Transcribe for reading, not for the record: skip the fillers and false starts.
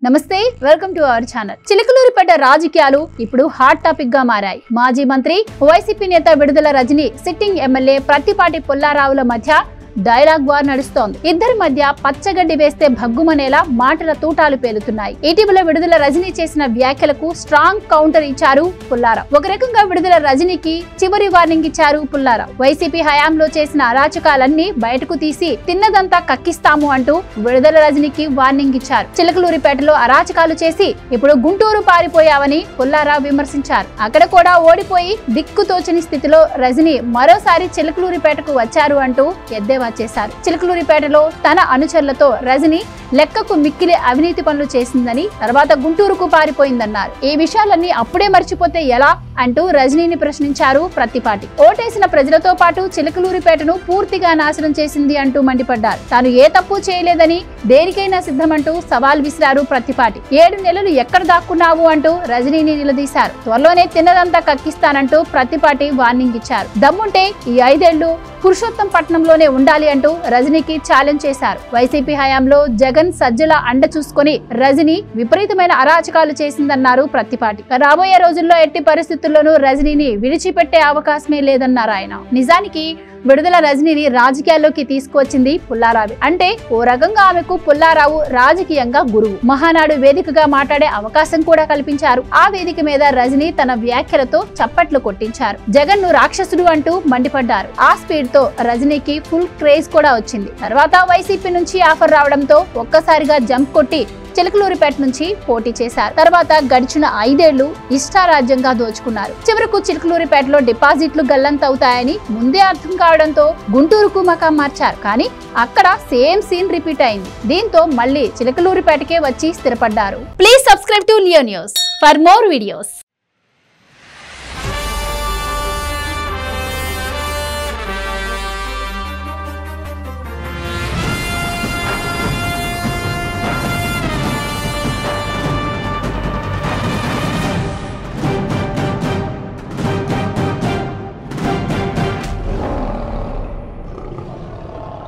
నమస్తే welcome to our channel. Chilakaluripet రాజకీయాలు ఇప్పుడు హాట్ టాపిక్ గా మారాయి. మాజీ మంత్రి వైసీపీ నేత విడుదల రజని సిట్టింగ్ ఎమ్మెల్యే ప్రత్తిపాటి పుల్లారావుల మధ్య డైలాగ్ వార్ నడుస్తోంది. ఇద్దరి మధ్య పచ్చగడ్డి వేస్తే భగ్గుమనేలా మాటల తూటాలు పేలుతున్నాయి. ఇటీవల విడుదల రజని చేసిన వ్యాఖ్యలకు స్ట్రాంగ్ కౌంటర్ ఇచ్చారు పుల్లారావు. ఒక రకంగా విడుదల రజనికి చివరి వార్నింగ్ ఇచ్చారు పుల్లారావు. వైసీపీ హయాంలో చేసిన అరాచకాలన్నీ బయటకు తీసి తిన్నదంతా కక్కిస్తాము అంటూ విడుదల రజనికి వార్నింగ్ ఇచ్చారు. చిలకలూరిపేటలో అరాచకాలు చేసి ఇప్పుడు గుంటూరు పారిపోయావని పుల్లారావు విమర్శించారు. అక్కడ కూడా ఓడిపోయి దిక్కుతోచని స్థితిలో రజని మరోసారి చిలకలూరిపేటకు వచ్చారు అంటూ ఎద్దేవా చేశారు. చిలకలూరిపేటలో తన అనుచరులతో రజని లెక్కకు మిక్కిలి అవినీతి పనులు చేసిందని, తర్వాత గుంటూరుకు పారిపోయిందన్నారు. ఈ విషయాలన్నీ అప్పుడే మర్చిపోతే ఎలా అంటూ రజనీని ప్రశ్నించారు ప్రత్తిపాటి. ఓటేసిన ప్రజలతో పాటు చిలకలూరిపేటను పూర్తిగా నాశనం చేసింది అంటూ మండిపడ్డారు. తాను ఏ తప్పు చేయలేదని, దేనికైనా సిద్ధమంటూ సవాల్ విసిరారు ప్రత్తిపాటి. 7 నెలలు ఎక్కడ దాక్కున్నావు అంటూ రజనీని నిలదీశారు. త్వరలోనే తిన్నదంతా కక్కిస్తానంటూ ప్రత్తిపాటి వార్నింగ్ ఇచ్చారు. దమ్ముంటే ఈ 5 ఏళ్లు పురుషోత్తంపట్నంలోనే ఉండాలి అంటూ రజనీకి ఛాలెంజ్ చేశారు. వైసీపీ హయాంలో జగన్ సజ్జల అండ చూసుకొని రజని విపరీతమైన అరాచకాలు చేసిందన్నారు ప్రత్తిపాటి. రాబోయే రోజుల్లో ఎట్టి పరిస్థితుల్లోనూ రజనీని విడిచిపెట్టే అవకాశమే లేదన్నారు ఆయన. నిజానికి విడుదల రజనీని రాజకీయాల్లోకి తీసుకువచ్చింది పుల్లారావు. అంటే ఓ రకంగా ఆమెకు పుల్లారావు రాజకీయంగా గురువు. మహానాడు వేదికగా మాట్లాడే అవకాశం కూడా కల్పించారు. ఆ వేదిక మీద రజనీ తన వ్యాఖ్యలతో చప్పట్లు కొట్టించారు. జగన్ ను రాక్షసుడు అంటూ మండిపడ్డారు. ఆ స్పీడ్ తో రజనీకి ఫుల్ క్రేజ్ కూడా వచ్చింది. తర్వాత వైసీపీ నుంచి ఆఫర్ రావడంతో ఒక్కసారిగా జంప్ కొట్టి చిలకలూరిపేట నుంచి పోటీ చేశారు. తర్వాత గడిచిన 5 ఏళ్లు ఇష్టారాజ్యంగా దోచుకున్నారు. చివరకు చిలకలూరిపేటలో డిపాజిట్లు గల్లంతవుతాయని ముందే అర్థం కావడంతో గుంటూరుకు మకాం మార్చారు. కానీ అక్కడ సేమ్ సీన్ రిపీట్ అయింది. దీంతో మళ్ళీ చిలకలూరిపేటకే వచ్చి స్థిరపడ్డారు. Please subscribe to Leo news for more videos.